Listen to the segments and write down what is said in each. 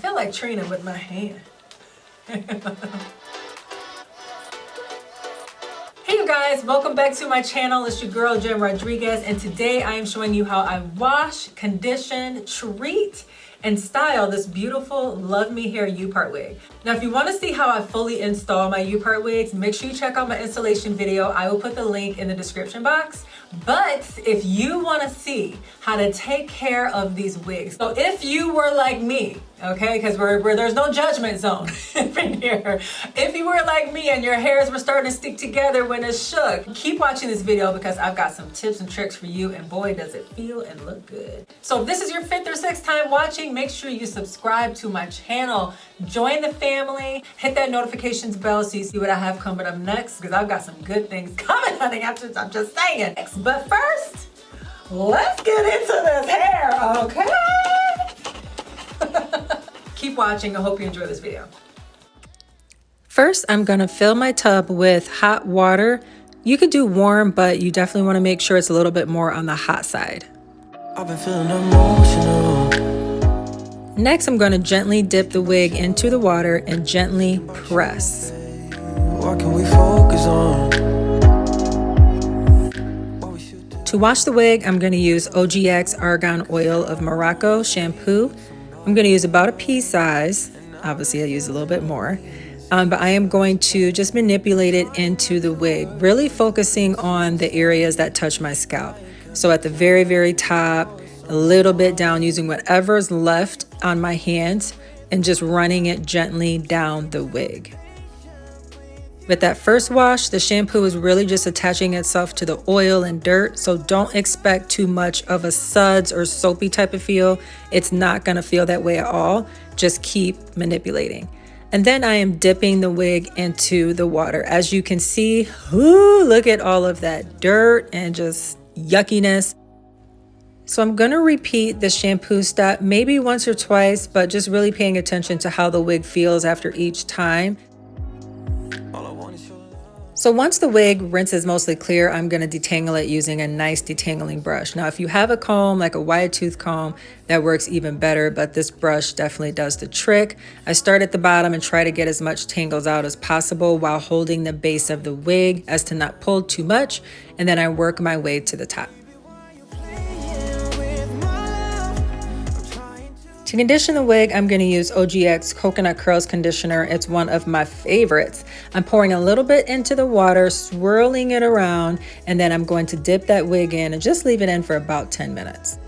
feel like Trina with my hand. Hey you guys, welcome back to my channel. It's your girl Jen Rodriguez, and today I am showing you how I wash, condition, treat, and style this beautiful LuvMe Hair UPART wig. Now if you want to see how I fully install my UPART wigs, make sure you check out my installation video. I will put the link in the description box. But if you want to see how to take care of these wigs, so if you were like me, okay, because there's no judgment zone in here. If you were like me and your hairs were starting to stick together when it shook, keep watching this video because I've got some tips and tricks for you, and boy does it feel and look good. So if this is your 5th or 6th time watching, make sure you subscribe to my channel, join the family, hit that notifications bell so you see what I have coming up next, because I've got some good things coming, honey. I'm just saying. But first, let's get into this hair, okay? Keep watching. I hope you enjoy this video. First, I'm gonna fill my tub with hot water. You could do warm, but you definitely wanna make sure it's a little bit more on the hot side. I've been feeling emotional. Next, I'm gonna gently dip the wig into the water and gently press. What can we focus on? To wash the wig, I'm going to use OGX Argan Oil of Morocco shampoo. I'm going to use about a pea size. Obviously, I use a little bit more. But I am going to just manipulate it into the wig, really focusing on the areas that touch my scalp. So at the very, very top, a little bit down, using whatever's left on my hands and just running it gently down the wig. With that first wash, the shampoo is really just attaching itself to the oil and dirt, so don't expect too much of a suds or soapy type of feel. It's not going to feel that way at all. Just keep manipulating. And then I am dipping the wig into the water. As you can see, ooh, look at all of that dirt and just yuckiness. So I'm going to repeat the shampoo step maybe once or twice, but just really paying attention to how the wig feels after each time. So once the wig rinse is mostly clear, I'm going to detangle it using a nice detangling brush. Now, if you have a comb, like a wide tooth comb, that works even better, but this brush definitely does the trick. I start at the bottom and try to get as much tangles out as possible while holding the base of the wig as to not pull too much, and then I work my way to the top. To condition the wig, I'm going to use OGX Coconut Curls Conditioner. It's one of my favorites. I'm pouring a little bit into the water, swirling it around, and then I'm going to dip that wig in and just leave it in for about 10 minutes.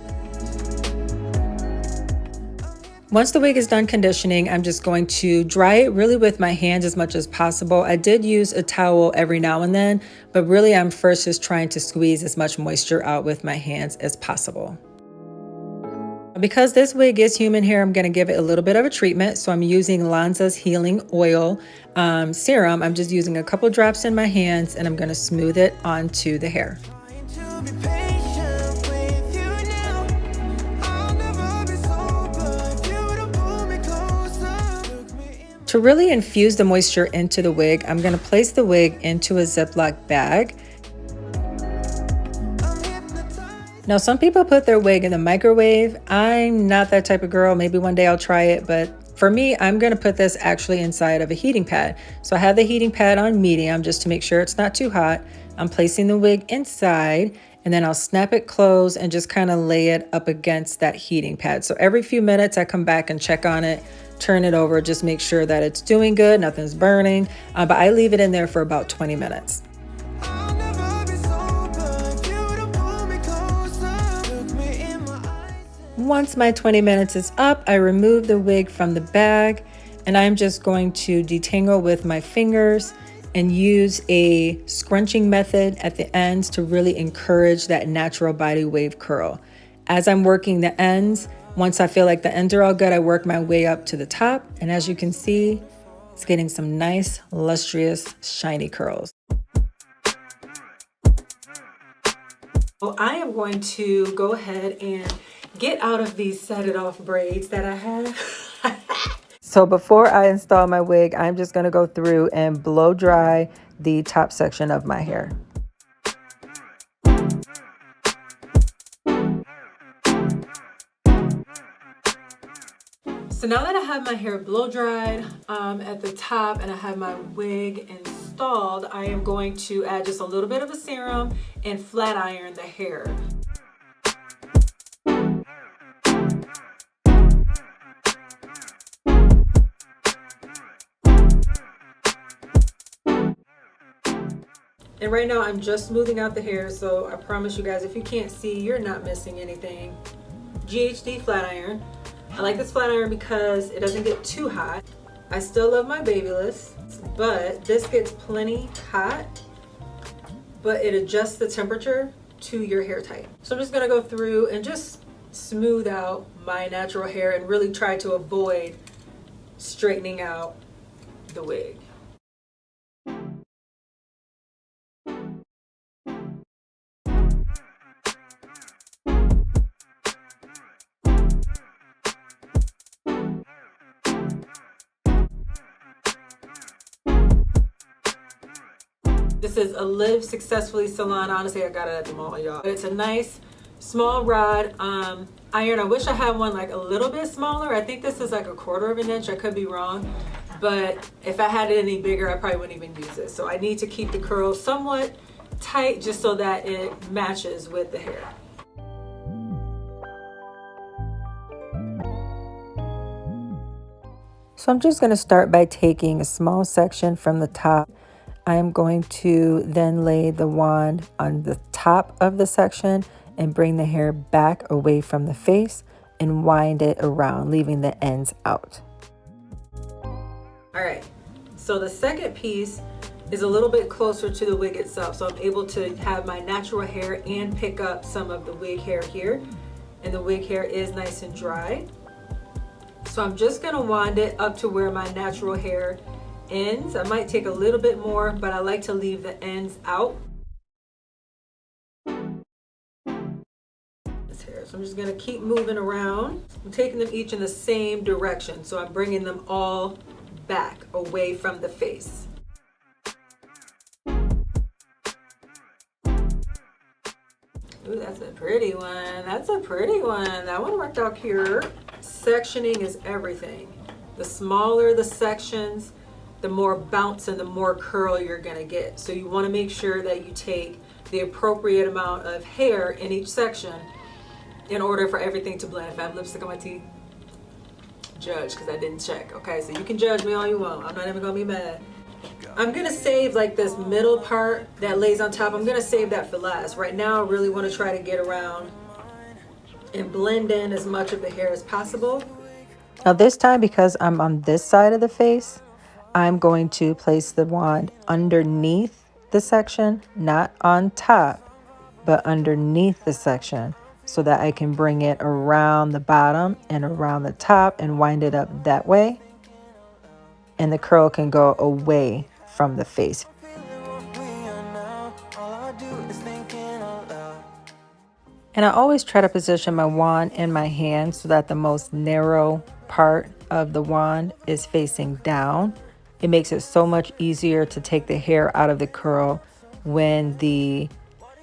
Once the wig is done conditioning, I'm just going to dry it really with my hands as much as possible. I did use a towel every now and then, but really I'm first just trying to squeeze as much moisture out with my hands as possible. Because this wig is human hair, I'm going to give it a little bit of a treatment. So I'm using Lanza's Healing Oil Serum. I'm just using a couple drops in my hands and I'm going to smooth it onto the hair. To really infuse the moisture into the wig, I'm going to place the wig into a Ziploc bag. Now, some people put their wig in the microwave. I'm not that type of girl. Maybe one day I'll try it, but for me, I'm going to put this actually inside of a heating pad. So I have the heating pad on medium just to make sure it's not too hot. I'm placing the wig inside and then I'll snap it closed and just kind of lay it up against that heating pad. So every few minutes I come back and check on it, turn it over, just make sure that it's doing good, nothing's burning, but I leave it in there for about 20 minutes. Once my 20 minutes is up, I remove the wig from the bag and I'm just going to detangle with my fingers and use a scrunching method at the ends to really encourage that natural body wave curl. As I'm working the ends, once I feel like the ends are all good, I work my way up to the top, and as you can see, it's getting some nice, lustrous, shiny curls. Well, I am going to go ahead and get out of these set it off braids that I have. So before I install my wig, I'm just going to go through and blow dry the top section of my hair. So now that I have my hair blow dried at the top and I have my wig installed, I am going to add just a little bit of a serum and flat iron the hair. And right now I'm just smoothing out the hair, so I promise you guys, if you can't see, you're not missing anything. GHD flat iron. I like this flat iron because it doesn't get too hot. I still love my Babyliss, but this gets plenty hot, but it adjusts the temperature to your hair type. So I'm just gonna go through and just smooth out my natural hair and really try to avoid straightening out the wig. This is a Live Successfully salon. Honestly, I got it at the mall, y'all. It's a nice small rod iron. I wish I had one like a little bit smaller. I think this is like 1/4 of an inch. I could be wrong, but if I had it any bigger, I probably wouldn't even use it. So I need to keep the curls somewhat tight just so that it matches with the hair. So I'm just going to start by taking a small section from the top. I am going to then lay the wand on the top of the section and bring the hair back away from the face and wind it around, leaving the ends out. All right, so the second piece is a little bit closer to the wig itself. So I'm able to have my natural hair and pick up some of the wig hair here. And the wig hair is nice and dry. So I'm just gonna wand it up to where my natural hair ends. I might take a little bit more, but I like to leave the ends out. So I'm just going to keep moving around. I'm taking them each in the same direction, so I'm bringing them all back away from the face. Ooh, that's a pretty one. That's a pretty one. That one worked out cute. Sectioning is everything. The smaller the sections, the more bounce and the more curl you're gonna get. So you wanna make sure that you take the appropriate amount of hair in each section in order for everything to blend. If I have lipstick on my teeth, judge, because I didn't check, okay? So you can judge me all you want. I'm not even gonna be mad. I'm gonna save like this middle part that lays on top. I'm gonna save that for last. Right now, I really wanna try to get around and blend in as much of the hair as possible. Now this time, because I'm on this side of the face, I'm going to place the wand underneath the section, not on top, but underneath the section, so that I can bring it around the bottom and around the top and wind it up that way. And the curl can go away from the face. And I always try to position my wand in my hand so that the most narrow part of the wand is facing down. It makes it so much easier to take the hair out of the curl when the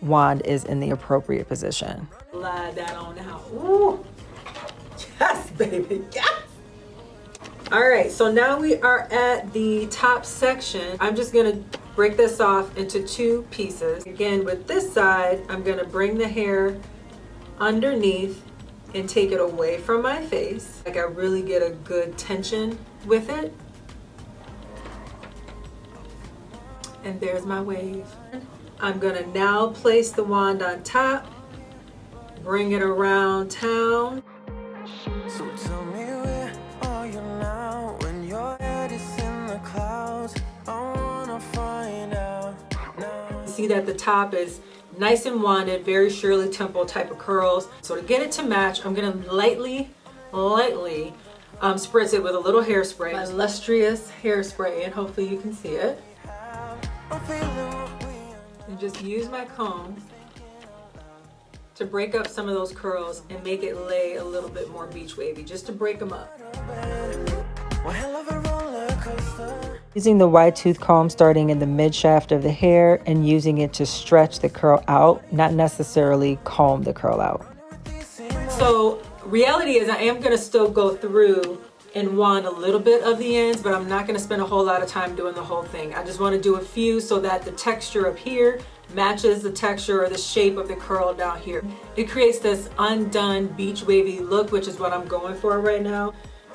wand is in the appropriate position. Slide that on out. Ooh. Yes, baby, yes! All right, so now we are at the top section. I'm just gonna break this off into 2 pieces. Again, with this side, I'm gonna bring the hair underneath and take it away from my face. Like I really get a good tension with it. And there's my wave. I'm gonna now place the wand on top, bring it around town. So tell me where are you now when your head is in the clouds? I wanna find out now. See that the top is nice and wanded, very Shirley Temple type of curls. So to get it to match, I'm gonna lightly spritz it with a little hairspray, my illustrious hairspray, and hopefully you can see it. And just use my comb to break up some of those curls and make it lay a little bit more beach wavy, just to break them up. Using the wide tooth comb starting in the mid shaft of the hair and using it to stretch the curl out, not necessarily comb the curl out. So reality is I am going to still go through and wand a little bit of the ends, but I'm not going to spend a whole lot of time doing the whole thing. I just want to do a few so that the texture up here matches the texture or the shape of the curl down here. It creates this undone beach wavy look, which is what I'm going for right now.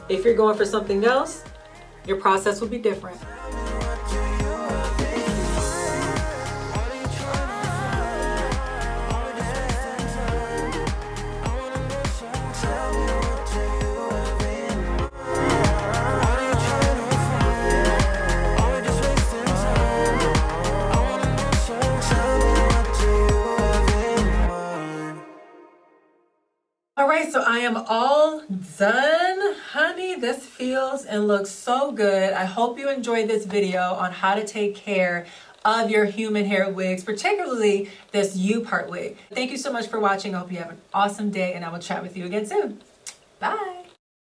If you're going for something else, your process will be different. All right, so I am all done, honey. This feels and looks so good. I hope you enjoyed this video on how to take care of your human hair wigs, particularly this UPART wig. Thank you so much for watching. I hope you have an awesome day, and I will chat with you again soon. Bye.